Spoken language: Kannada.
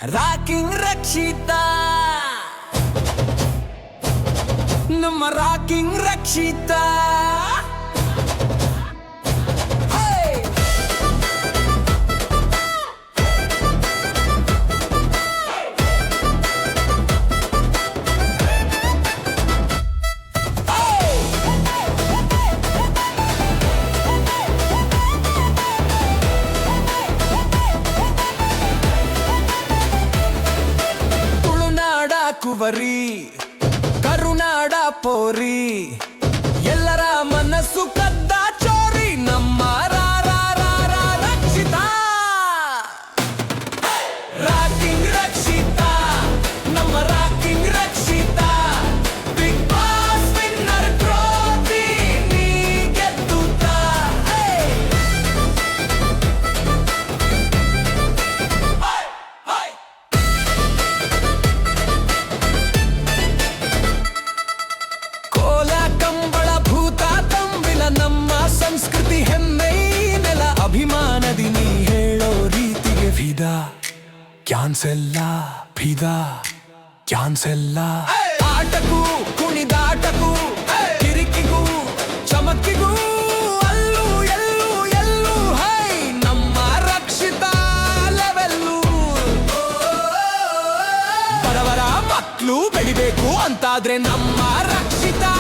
ರಾಕಿಂಗ್ ರಕ್ಷಿತಾ ನಮ್ಮ ರಾಕಿಂಗ್ ರಕ್ಷಿತಾ ಕುವರಿ ಕರುನಾಡ ಪೋರಿ ಎಲ್ಲರ ಮನಸ್ಸು ಕದ್ದ ಚೋರಿ ನಮ್ಮ ರಕ್ಷಿತಾ ರಾಕಿಂಗ್ ರಕ್ಷಿತಾ ನಮ್ಮ rocking Rakshita Bigg Boss winner trophy ನೀ ಗೆದ್ದುತ್ತ ನಮ್ಮ ಸಂಸ್ಕೃತಿ ಹೆಮ್ಮೆ ನೆಲ ಅಭಿಮಾನದಿ ನೀ ಹೇಳೋ ರೀತಿಗೆ ಫಿದಾ ಕ್ಯಾನ್ಸೆಲ್ಲ ಫಿದಾ ಕ್ಯಾನ್ಸೆಲ್ಲ ಆಟಕ್ಕೂ ಕುಣಿದಾಟಕ್ಕೂ ಕಿರಿಕಿಗೂ ಚಮಕಿಗೂ ಅಲ್ಲೂ ಎಲ್ಲೂ ಎಲ್ಲೂ ಹೈ ನಮ್ಮ ರಕ್ಷಿತಾ ಲೆವೆಲ್ಲು ಬಡವರ ಮಕ್ಕಳು ಬೆಳಿಬೇಕು ಅಂತಾದ್ರೆ ನಮ್ಮ ರಕ್ಷಿತಾ